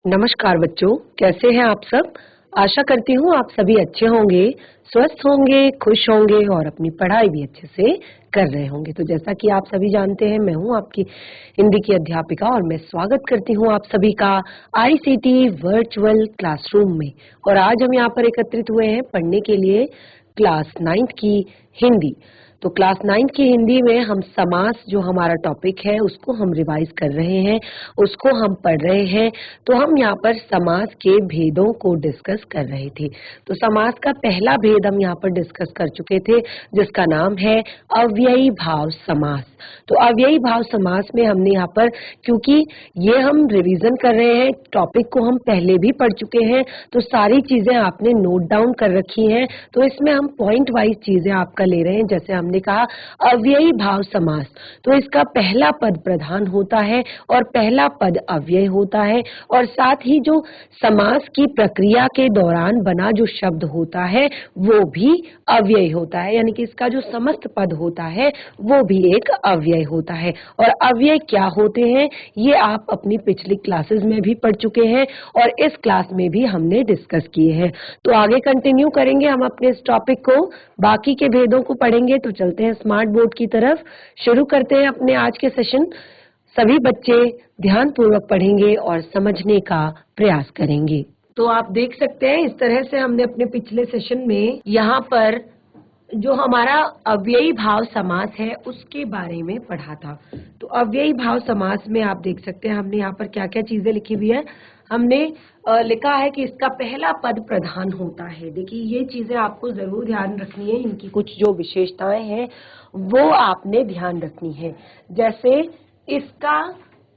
नमस्कार बच्चों, कैसे हैं आप सब। आशा करती हूँ आप सभी अच्छे होंगे, स्वस्थ होंगे, खुश होंगे और अपनी पढ़ाई भी अच्छे से कर रहे होंगे। तो जैसा कि आप सभी जानते हैं, मैं हूँ आपकी हिंदी की अध्यापिका और मैं स्वागत करती हूँ आप सभी का आईसीटी वर्चुअल क्लासरूम में। और आज हम यहाँ पर एकत्रित हुए हैं पढ़ने के लिए क्लास 9th की हिंदी। तो क्लास 9th की हिंदी में हम समास जो हमारा टॉपिक है उसको हम रिवाइज कर रहे हैं, उसको हम पढ़ रहे हैं। तो हम यहाँ पर समास के भेदों को डिस्कस कर रहे थे। तो समास का पहला भेद हम यहाँ पर डिस्कस कर चुके थे, जिसका नाम है अव्ययी भाव समास। तो अव्ययी भाव समास में हमने यहाँ पर, क्योंकि ये हम रिवीजन कर रहे हैं, टॉपिक को हम पहले भी पढ़ चुके हैं, तो सारी चीजें आपने नोट डाउन कर रखी हैं। तो इसमें हम पॉइंट वाइज चीजें आपका ले रहे हैं। जैसे हमने कहा अव्ययी भाव समास, तो इसका पहला पद प्रधान होता है और पहला पद अव्यय होता है, और साथ ही जो समास की प्रक्रिया के दौरान बना जो शब्द होता है वो भी अव्यय होता है, यानी कि इसका जो समस्त पद होता है वो भी एक अव्यय होता है। और अव्यय क्या होते हैं ये आप अपनी पिछली क्लासेस में भी पढ़ चुके हैं और इस क्लास में भी हमने डिस्कस किए हैं। तो आगे कंटिन्यू करेंगे हम अपने इस टॉपिक को, बाकी के भेदों को पढ़ेंगे। तो चलते हैं स्मार्ट बोर्ड की तरफ, शुरू करते हैं अपने आज के सेशन। सभी बच्चे ध्यान पूर्वक पढ़ेंगे और समझने का प्रयास करेंगे। तो आप देख सकते हैं इस तरह से हमने अपने पिछले सेशन में यहाँ पर जो हमारा अव्ययी भाव समास है उसके बारे में पढ़ा था। तो अव्ययी भाव समास में आप देख सकते हैं हमने यहाँ पर क्या क्या चीजें लिखी हुई है। हमने लिखा है कि इसका पहला पद प्रधान होता है। देखिए ये चीजें आपको जरूर ध्यान रखनी है, इनकी कुछ जो विशेषताएं हैं वो आपने ध्यान रखनी है। जैसे इसका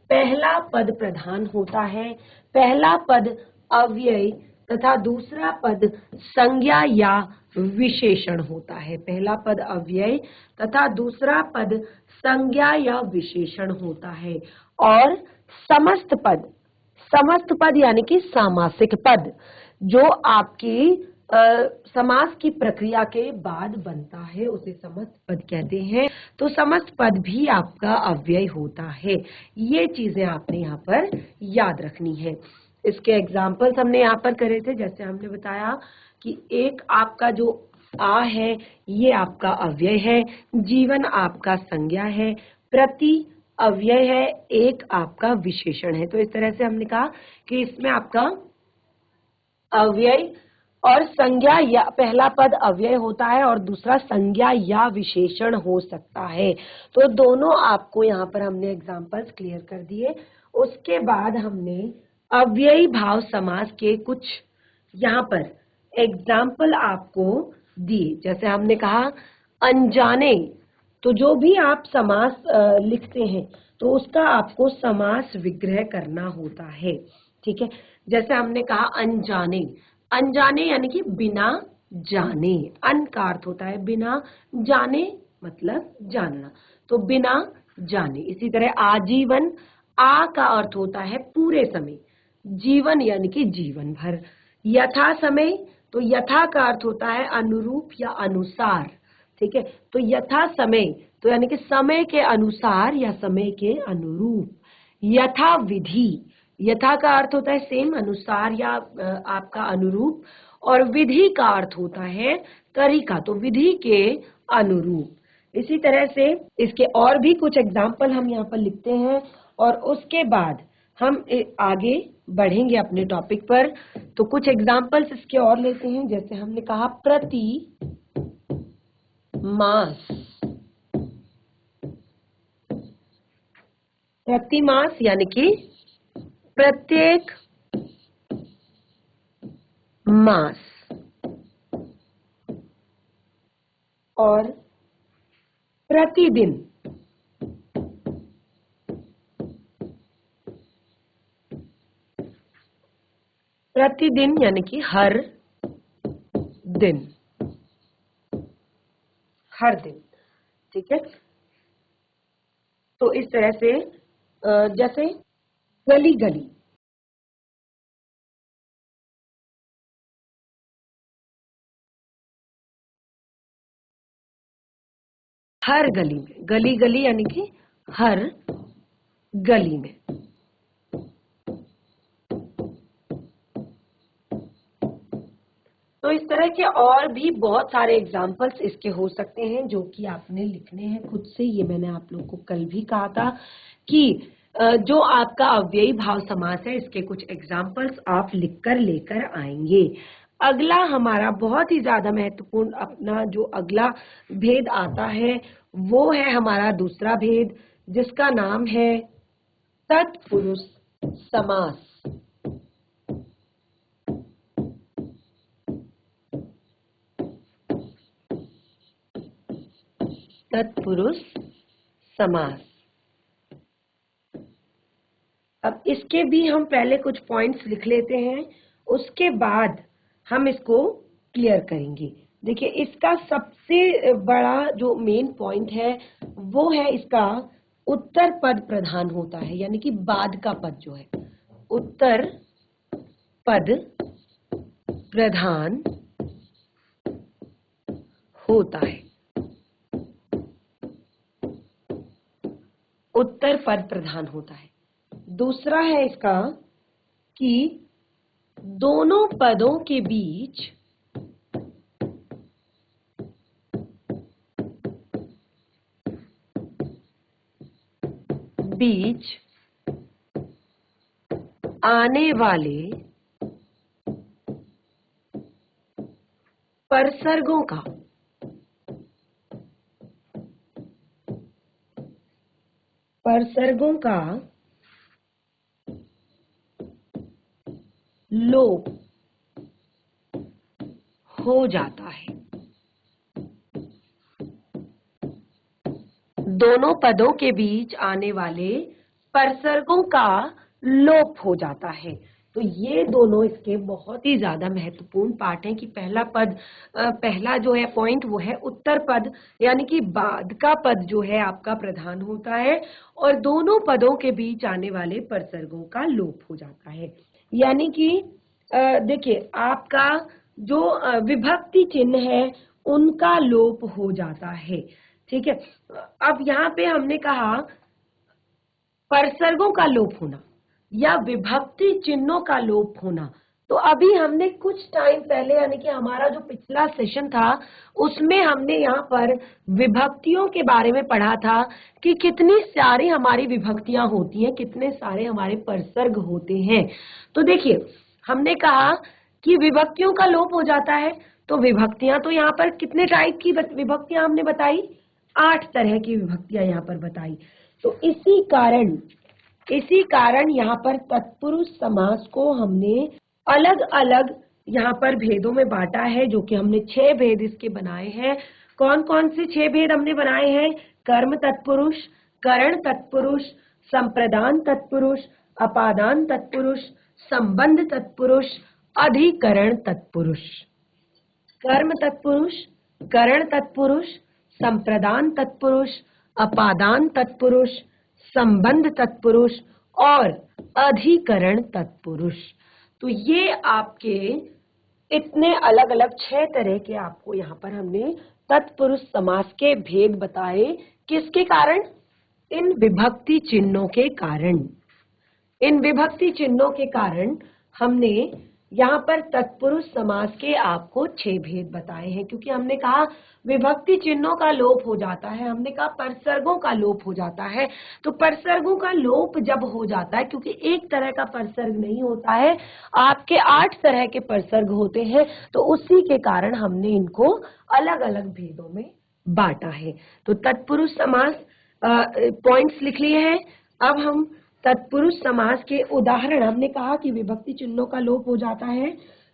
पहला पद प्रधान होता है, पहला पद अव्यय तथा दूसरा पद संज्ञा या विशेषण होता है। पहला पद अव्यय तथा दूसरा पद संज्ञा या विशेषण होता है। और समस्त पद, समस्त पद यानी कि सामासिक पद जो आपकी समास की प्रक्रिया के बाद बनता है उसे समस्त पद कहते हैं। तो समस्त पद भी आपका अव्यय होता है। ये चीजें आपने यहाँ पर याद रखनी है। इसके एग्जाम्पल्स हमने यहाँ पर करे थे। जैसे हमने बताया कि एक आपका जो आ है ये आपका अव्यय है, जीवन आपका संज्ञा है, प्रति अव्यय है, एक आपका विशेषण है। तो इस तरह से हमने कहा कि इसमें आपका अव्यय और संज्ञा या पहला पद अव्यय होता है और दूसरा संज्ञा या विशेषण हो सकता है। तो दोनों आपको यहाँ पर हमने एग्जाम्पल्स क्लियर कर दिए। उसके बाद हमने अव्ययी भाव समास के कुछ यहाँ पर एग्जाम्पल आपको दिए। जैसे हमने कहा अनजाने, तो जो भी आप समास लिखते हैं तो उसका आपको समास विग्रह करना होता है। ठीक है, जैसे हमने कहा अनजाने, अनजाने यानी कि बिना जाने। अन का अर्थ होता है बिना, जाने मतलब जानना, तो बिना जाने। इसी तरह आजीवन, आ का अर्थ होता है पूरे समय, जीवन यानी कि जीवन भर। यथा समय, तो यथा का अर्थ होता है अनुरूप या अनुसार। ठीक है, तो यथा समय तो यानी कि समय के अनुसार या समय के अनुरूप। यथा विधि, यथा का अर्थ होता है सेम, अनुसार या आपका अनुरूप, और विधि का अर्थ होता है तरीका, तो विधि के अनुरूप। इसी तरह से इसके और भी कुछ एग्जाम्पल हम यहाँ पर लिखते हैं और उसके बाद हम आगे बढ़ेंगे अपने टॉपिक पर। तो कुछ एग्जाम्पल्स इसके और लेते हैं। जैसे हमने कहा प्रति मास, प्रति मास यानी कि प्रत्येक मास, और प्रतिदिन, प्रतिदिन यानी कि हर दिन, हर दिन। ठीक है, तो इस तरह से जैसे गली गली, हर गली में, गली गली यानी कि हर गली में। तरह के और भी बहुत सारे एग्जाम्पल्स इसके हो सकते हैं जो कि आपने लिखने हैं खुद से। ये मैंने आप लोग को कल भी कहा था कि जो आपका अव्ययी भाव समास है इसके कुछ एग्जाम्पल्स आप लिखकर लेकर आएंगे। अगला हमारा बहुत ही ज्यादा महत्वपूर्ण अपना जो अगला भेद आता है वो है हमारा दूसरा भेद, जिसका नाम है तत्पुरुष समास। तत्पुरुष समास। अब इसके भी हम पहले कुछ पॉइंट्स लिख लेते हैं, उसके बाद हम इसको क्लियर करेंगे। देखिए इसका सबसे बड़ा जो मेन पॉइंट है वो है इसका उत्तर पद प्रधान होता है, यानी कि बाद का पद जो है उत्तर पद प्रधान होता है। उत्तर पद प्रधान होता है। दूसरा है इसका कि दोनों पदों के बीच आने वाले परसर्गों का लोप हो जाता है। दोनों पदों के बीच आने वाले परसर्गों का लोप हो जाता है। तो ये दोनों इसके बहुत ही ज्यादा महत्वपूर्ण पार्ट हैं कि पहला जो है पॉइंट वो है उत्तर पद, यानी कि बाद का पद जो है आपका प्रधान होता है और दोनों पदों के बीच आने वाले परसर्गों का लोप हो जाता है। यानी कि देखिए आपका जो विभक्ति चिन्ह है उनका लोप हो जाता है। ठीक है, अब यहाँ पे हमने कहा परसर्गों का लोप होना या विभक्ति चिन्हों का लोप होना। तो अभी हमने कुछ टाइम पहले यानी कि हमारा जो पिछला सेशन था उसमें हमने यहाँ पर विभक्तियों के बारे में पढ़ा था कि कितनी सारी हमारी विभक्तियां होती हैं, कितने सारे हमारे परसर्ग होते हैं। तो देखिए हमने कहा कि विभक्तियों का लोप हो जाता है। तो विभक्तियां तो यहाँ पर कितने टाइप की विभक्तियां हमने बताई, 8 तरह की विभक्तियां यहाँ पर बताई। तो इसी कारण यहाँ पर तत्पुरुष समास को हमने अलग अलग यहाँ पर भेदों में बांटा है, जो कि हमने 6 भेद इसके बनाए हैं। कौन कौन से 6 भेद हमने बनाए हैं? कर्म तत्पुरुष, करण तत्पुरुष, संप्रदान तत्पुरुष, अपादान तत्पुरुष, संबंध तत्पुरुष, अधिकरण तत्पुरुष। कर्म तत्पुरुष, करण तत्पुरुष, संप्रदान तत्पुरुष, अपादान तत्पुरुष, संबंध तत्पुरुष और अधिकरण तत्पुरुष। तो ये आपके इतने अलग अलग 6 तरह के आपको यहाँ पर हमने तत्पुरुष समास के भेद बताए। किसके कारण? इन विभक्ति चिन्हों के कारण। इन विभक्ति चिन्हों के कारण हमने यहाँ पर तत्पुरुष समास के आपको 6 भेद बताए हैं, क्योंकि हमने कहा विभक्ति चिन्हों का लोप हो जाता है, हमने कहा परसर्गों का लोप हो जाता है। तो परसर्गों का लोप जब हो जाता है, क्योंकि एक तरह का परसर्ग नहीं होता है, आपके 8 तरह के परसर्ग होते हैं, तो उसी के कारण हमने इनको अलग अलग भेदों में बांटा है। तो तत्पुरुष समास पॉइंट्स लिख लिए हैं। अब हम तत्पुरुष समास के उदाहरण, हमने कहा कि विभक्ति चिन्हों का लोप हो जाता है,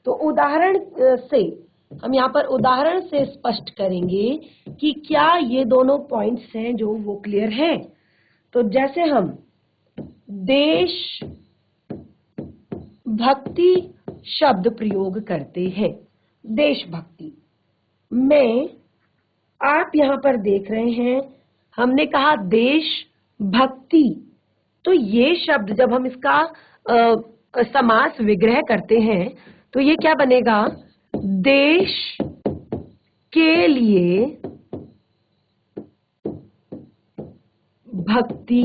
तो उदाहरण से हम यहाँ पर उदाहरण से स्पष्ट करेंगे कि क्या ये दोनों पॉइंट्स हैं जो वो क्लियर हैं। तो जैसे हम देश भक्ति शब्द प्रयोग करते हैं, देशभक्ति में आप यहाँ पर देख रहे हैं हमने कहा देश भक्ति। तो ये शब्द जब हम इसका समास विग्रह करते हैं तो ये क्या बनेगा? देश के लिए भक्ति।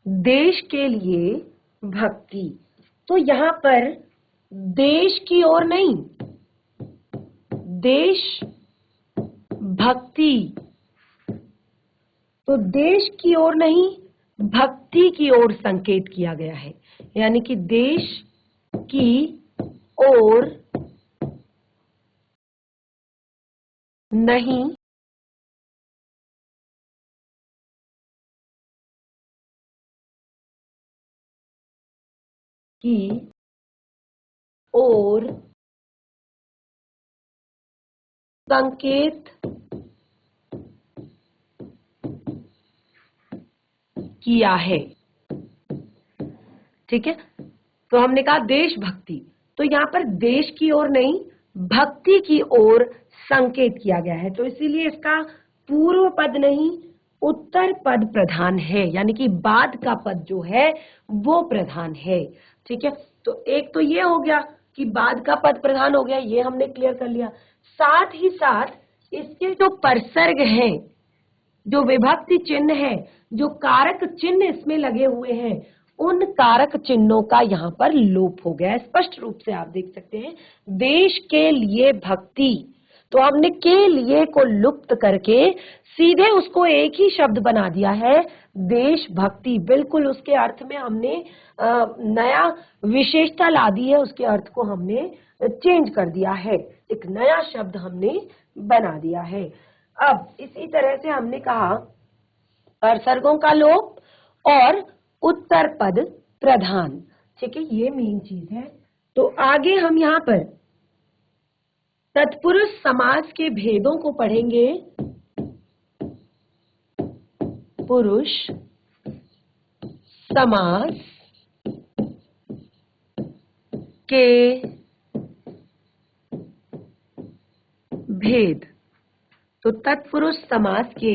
देश के लिए भक्ति। तो यहाँ पर देश की ओर नहीं, देश भक्ति। तो देश की ओर नहीं, भक्ति की ओर संकेत किया गया है, यानी कि देश की ओर नहीं, की ओर संकेत किया है। ठीक है, तो हमने कहा देशभक्ति, तो यहां पर देश की ओर नहीं, भक्ति की ओर संकेत किया गया है, तो इसीलिए इसका पूर्व पद नहीं, उत्तर पद प्रधान है, यानी कि बाद का पद जो है वो प्रधान है। ठीक है, तो एक तो ये हो गया कि बाद का पद प्रधान हो गया, ये हमने क्लियर कर लिया। साथ ही साथ इसके जो परसर्ग हैं, जो विभक्ति चिन्ह है, जो कारक चिन्ह इसमें लगे हुए हैं, उन कारक चिन्हों का यहाँ पर लोप हो गया है। स्पष्ट रूप से आप देख सकते हैं, देश के लिए भक्ति, तो हमने के लिए को लुप्त करके सीधे उसको एक ही शब्द बना दिया है, देशभक्ति। बिल्कुल उसके अर्थ में हमने नया विशेषता ला दी है, उसके अर्थ को हमने चेंज कर दिया है, एक नया शब्द हमने बना दिया है। अब इसी तरह से हमने कहा परसर्गों का लोप और उत्तर पद प्रधान। ठीक है, ये मेन चीज है। तो आगे हम यहाँ पर तत्पुरुष समास के भेदों को पढ़ेंगे। पुरुष समास के भेद, तो तत्पुरुष समास के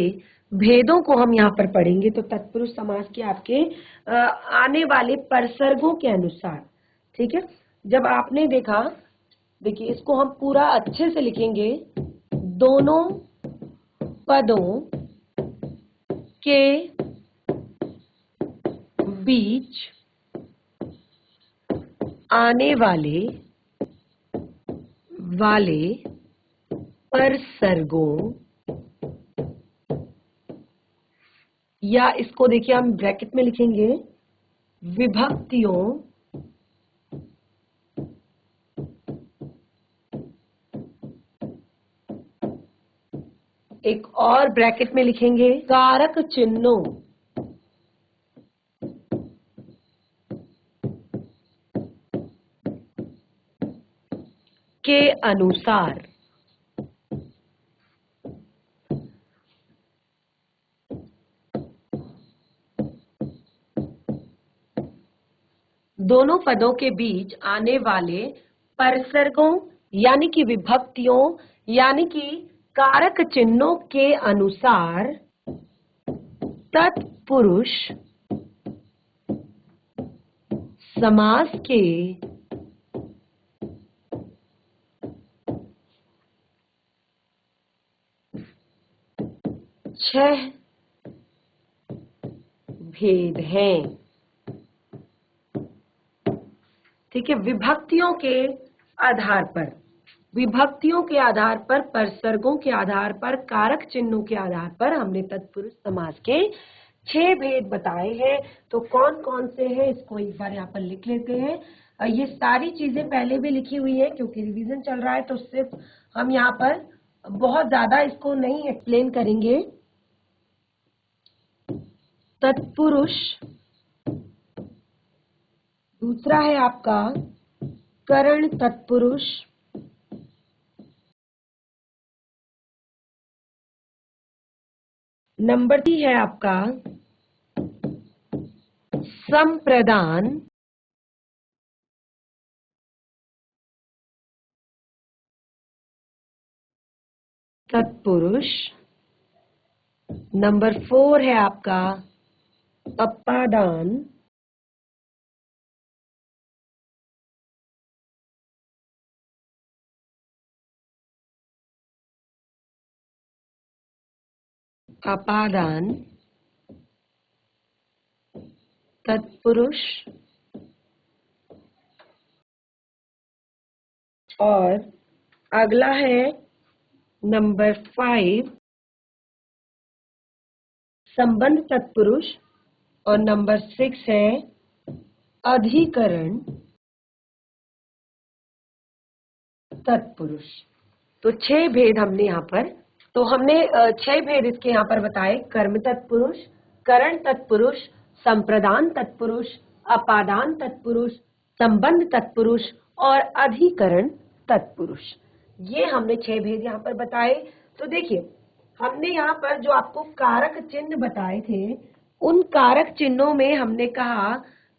भेदों को हम यहाँ पर पढ़ेंगे। तो तत्पुरुष समास के आपके आने वाले परसर्गों के अनुसार, ठीक है, जब आपने देखा, देखिए इसको हम पूरा अच्छे से लिखेंगे, दोनों पदों के बीच आने वाले परसर्गों, या इसको देखिए हम ब्रैकेट में लिखेंगे, विभक्तियों एक और ब्रैकेट में लिखेंगे, कारक चिन्हों के अनुसार। दोनों पदों के बीच आने वाले परसर्गों यानी कि विभक्तियों यानी कि कारक चिन्हों के अनुसार तत्पुरुष समास के 6 भेद हैं। ठीक है, विभक्तियों के आधार पर, विभक्तियों के आधार पर, परसर्गों के आधार पर, कारक चिन्हों के आधार पर हमने तत्पुरुष समास के 6 भेद बताए हैं। तो कौन कौन से हैं इसको एक बार यहाँ पर लिख लेते हैं। ये सारी चीजें पहले भी लिखी हुई है, क्योंकि रिवीजन चल रहा है तो सिर्फ हम यहाँ पर बहुत ज्यादा इसको नहीं एक्सप्लेन करेंगे। तत्पुरुष, दूसरा है आपका करण तत्पुरुष, नंबर 3 है आपका संप्रदान तत्पुरुष, नंबर 4 है आपका अपादान अपादान तत्पुरुष और अगला है नंबर 5 संबंध तत्पुरुष और नंबर 6 है अधिकरण तत्पुरुष। तो 6 भेद हमने यहाँ पर, तो हमने 6 भेद इसके यहाँ पर बताए। कर्म तत्पुरुष, करण तत्पुरुष, संप्रदान तत्पुरुष, अपादान तत्पुरुष, संबंध तत्पुरुष और अधिकरण तत्पुरुष। ये हमने 6 भेद यहाँ पर बताए। तो देखिए हमने यहाँ पर जो आपको कारक चिन्ह बताए थे, उन कारक चिन्हों में हमने कहा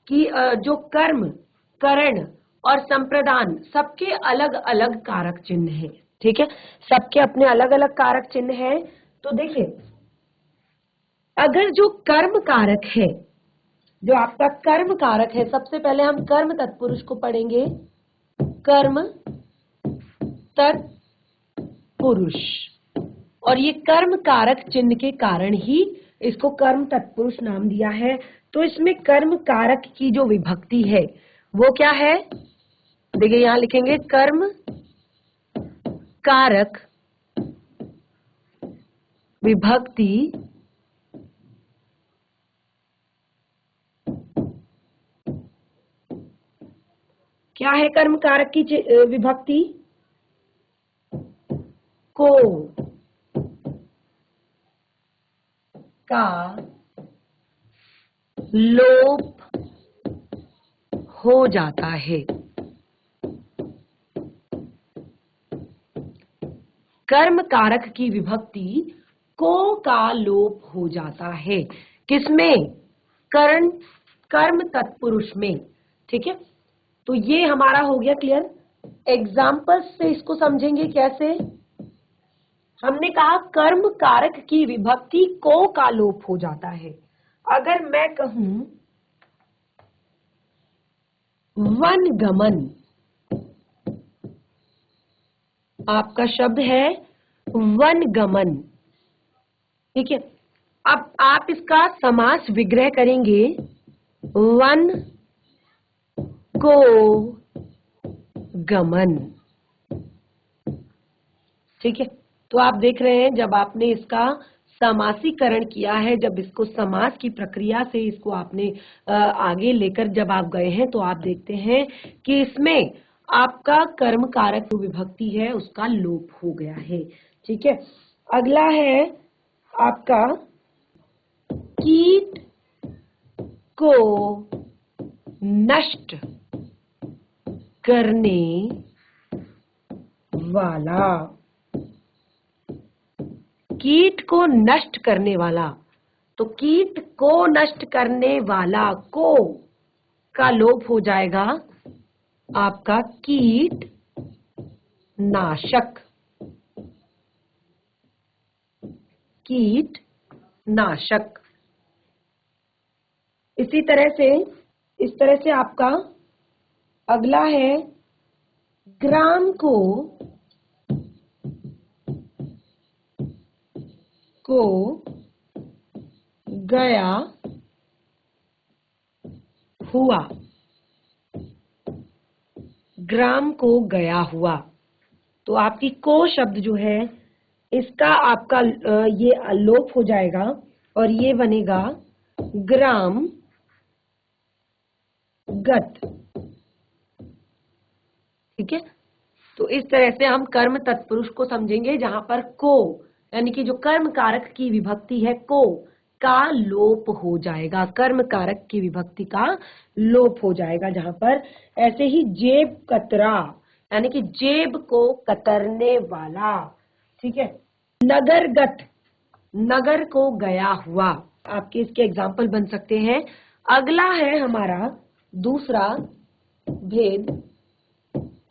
कि जो कर्म, करण और संप्रदान सबके अलग अलग कारक चिन्ह हैं। ठीक है, सबके अपने अलग अलग कारक चिन्ह हैं। तो देखिए अगर जो कर्म कारक है, जो आपका कर्म कारक है, सबसे पहले हम कर्म तत्पुरुष को पढ़ेंगे। कर्म तत्पुरुष, और ये कर्म कारक चिन्ह के कारण ही इसको कर्म तत्पुरुष नाम दिया है। तो इसमें कर्म कारक की जो विभक्ति है वो क्या है? देखिए यहां लिखेंगे कर्म कारक विभक्ति क्या है? कर्म कारक की विभक्ति को का लोप हो जाता है। कर्म कारक की विभक्ति को का लोप हो जाता है। किसमें? कर्म तत्पुरुष में। ठीक है, तो ये हमारा हो गया क्लियर। एग्जाम्पल्स से इसको समझेंगे कैसे? हमने कहा कर्म कारक की विभक्ति को का लोप हो जाता है। अगर मैं कहूं वनगमन, आपका शब्द है वनगमन। ठीक है, अब आप इसका समास विग्रह करेंगे, वन को गमन। ठीक है, तो आप देख रहे हैं जब आपने इसका समासीकरण किया है, जब इसको समास की प्रक्रिया से इसको आपने आगे लेकर जब आप गए हैं, तो आप देखते हैं कि इसमें आपका कर्म कारक जो विभक्ति है उसका लोप हो गया है। ठीक है, अगला है आपका कीट को नष्ट करने वाला। कीट को नष्ट करने वाला, तो कीट को नष्ट करने वाला को का लोप हो जाएगा आपका कीट नाशक। कीट नाशक। इसी तरह से, इस तरह से आपका अगला है ग्राम को गया हुआ। ग्राम को गया हुआ, तो आपकी को शब्द जो है इसका आपका ये लोप हो जाएगा और ये बनेगा ग्राम गत। ठीक है, तो इस तरह से हम कर्म तत्पुरुष को समझेंगे, जहां पर को यानी कि जो कर्म कारक की विभक्ति है को का लोप हो जाएगा। कर्म कारक की विभक्ति का लोप हो जाएगा जहां पर। ऐसे ही जेब कतरा यानी कि जेब को कतरने वाला। ठीक है, नगरगत, नगर को गया हुआ। आपके इसके एग्जाम्पल बन सकते हैं। अगला है हमारा दूसरा भेद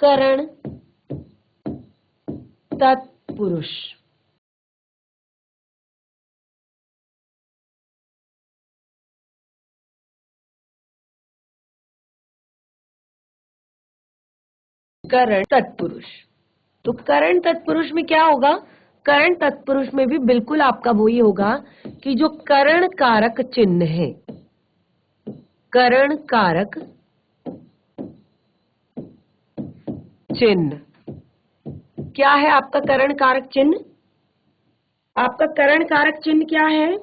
करण तत्पुरुष। करण तत्पुरुष, तो करण तत्पुरुष में क्या होगा? करण तत्पुरुष में भी बिल्कुल आपका वही होगा कि जो करण कारक चिन्ह है, करण कारक चिन्ह क्या है आपका करण कारक चिन्ह? आपका करण कारक चिन्ह क्या है?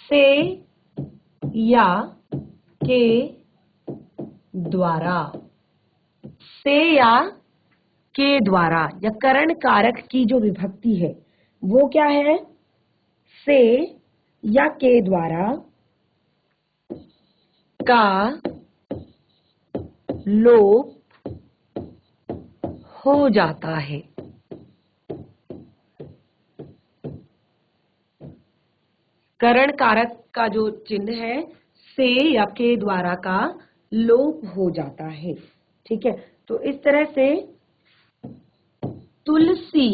से या के द्वारा, से या के द्वारा, या करण कारक की जो विभक्ति है वो क्या है? से या के द्वारा का लोप हो जाता है। करण कारक का जो चिन्ह है से या के द्वारा का लोप हो जाता है। ठीक है, तो इस तरह से तुलसी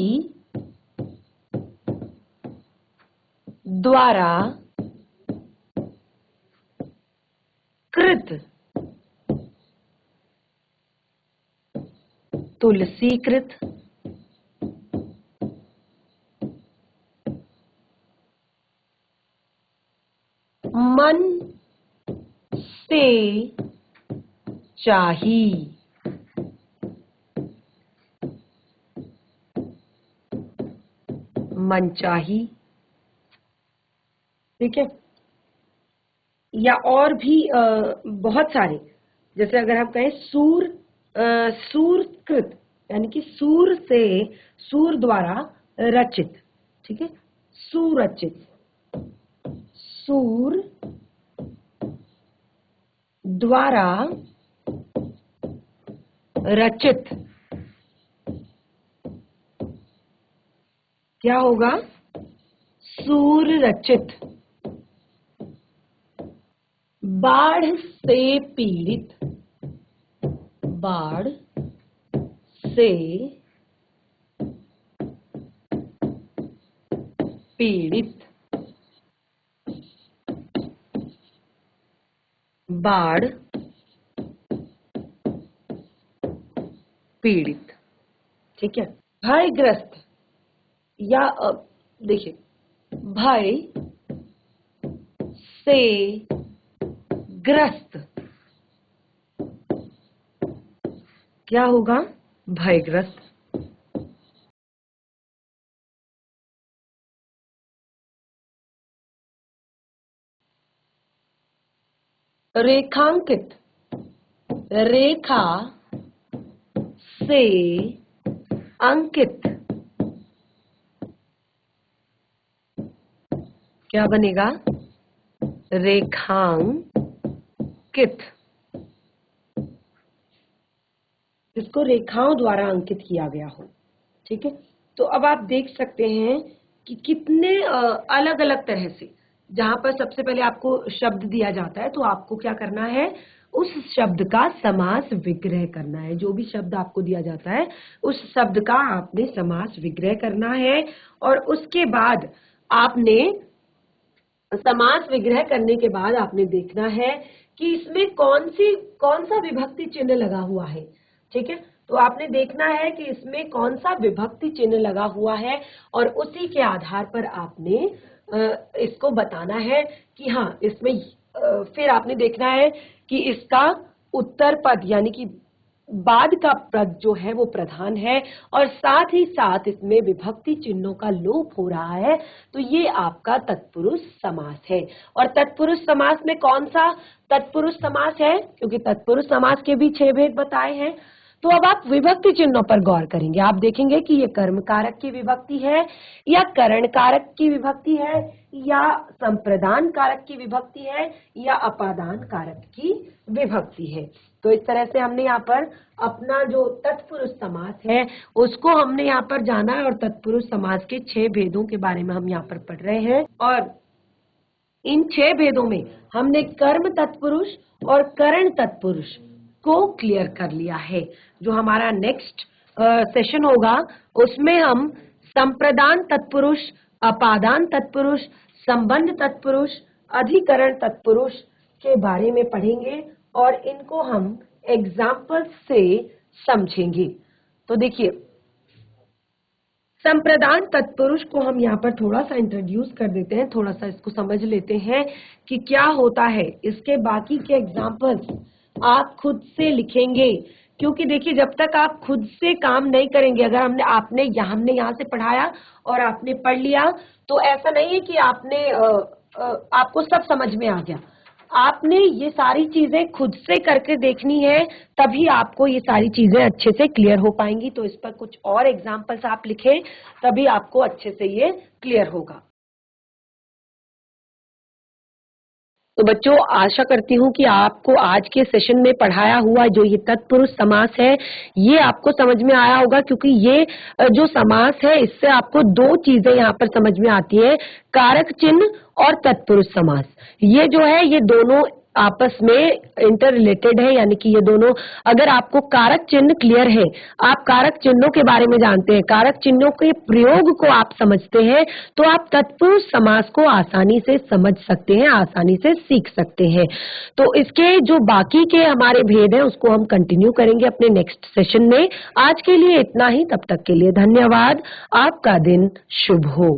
द्वारा कृत, तुलसीकृत, मन से चाही, मनचाही। ठीक है, या और भी बहुत सारे, जैसे अगर हम कहें सूरकृत, यानी कि सूर से, सूर द्वारा रचित। ठीक है, सुरचित, सूर द्वारा रचित, क्या होगा? सूर रचित। बाढ़ से पीड़ित, बाढ़ से पीड़ित, बाढ़ पीड़ित। ठीक है, भयग्रस्त, या देखिए, भय से ग्रस्त, क्या होगा? भयग्रस्त। रेखांकित, रेखा से अंकित, क्या बनेगा? रेखांकित, जिसको रेखाओं द्वारा अंकित किया गया हो। ठीक है, तो अब आप देख सकते हैं कि कितने अलग अलग तरह से, जहां पर सबसे पहले आपको शब्द दिया जाता है तो आपको क्या करना है? उस शब्द का समास विग्रह करना है। जो भी शब्द आपको दिया जाता है उस शब्द का आपने समास विग्रह करना है, और उसके बाद आपने समास विग्रह करने के बाद आपने देखना है कि इसमें कौन सा विभक्ति चिन्ह लगा हुआ है। ठीक है, तो आपने देखना है कि इसमें कौन सा विभक्ति चिन्ह लगा हुआ है, और उसी के आधार पर आपने इसको बताना है कि हाँ इसमें फिर आपने देखना है कि इसका उत्तर पद यानी कि बाद का पद जो है वो प्रधान है, और साथ ही साथ इसमें विभक्ति चिन्हों का लोप हो रहा है, तो ये आपका तत्पुरुष समास है। और तत्पुरुष समास में कौन सा तत्पुरुष समास है? क्योंकि तत्पुरुष समास के भी 6 भेद बताए हैं। तो अब आप विभक्ति चिन्हों पर गौर करेंगे, आप देखेंगे कि ये कर्म कारक की विभक्ति है, या करण कारक की विभक्ति है, या संप्रदान कारक की विभक्ति है, या अपादान कारक की विभक्ति है। तो इस तरह से हमने यहाँ पर अपना जो तत्पुरुष समास है उसको हमने यहाँ पर जाना है, और तत्पुरुष समास के 6 भेदों के बारे में हम यहाँ पर पढ़ रहे हैं। और इन 6 भेदों में हमने कर्म तत्पुरुष और करण तत्पुरुष को क्लियर कर लिया है। जो हमारा नेक्स्ट सेशन होगा उसमें हम संप्रदान तत्पुरुष, अपादान तत्पुरुष, संबंध तत्पुरुष, अधिकरण तत्पुरुष के बारे में पढ़ेंगे, और इनको हम एग्जाम्पल से समझेंगे। तो देखिए, संप्रदान तत्पुरुष को हम यहाँ पर थोड़ा सा इंट्रोड्यूस कर देते हैं, थोड़ा सा इसको समझ लेते हैं कि क्या होता है। इसके बाकी के एग्जाम्पल्स आप खुद से लिखेंगे क्योंकि देखिए जब तक आप खुद से काम नहीं करेंगे, अगर हमने यहाँ से पढ़ाया और आपने पढ़ लिया, तो ऐसा नहीं है कि आपको सब समझ में आ गया। आपने ये सारी चीजें खुद से करके देखनी है, तभी आपको ये सारी चीजें अच्छे से क्लियर हो पाएंगी। तो इस पर कुछ और एग्जाम्पल्स आप लिखें, तभी आपको अच्छे से ये क्लियर होगा। तो बच्चों, आशा करती हूँ कि आपको आज के सेशन में पढ़ाया हुआ जो ये तत्पुरुष समास है, ये आपको समझ में आया होगा, क्योंकि ये जो समास है, इससे आपको दो चीजें यहाँ पर समझ में आती है, कारक चिन्ह और तत्पुरुष समास। ये जो है, ये दोनों आपस में इंटर रिलेटेड है, यानी कि ये दोनों, अगर आपको कारक चिन्ह क्लियर है, आप कारक चिन्हों के बारे में जानते हैं, कारक चिन्हों के प्रयोग को आप समझते हैं, तो आप तत्पुरुष समास को आसानी से समझ सकते हैं, आसानी से सीख सकते हैं। तो इसके जो बाकी के हमारे भेद हैं, उसको हम कंटिन्यू करेंगे अपने नेक्स्ट सेशन में। आज के लिए इतना ही, तब तक के लिए धन्यवाद। आपका दिन शुभ हो।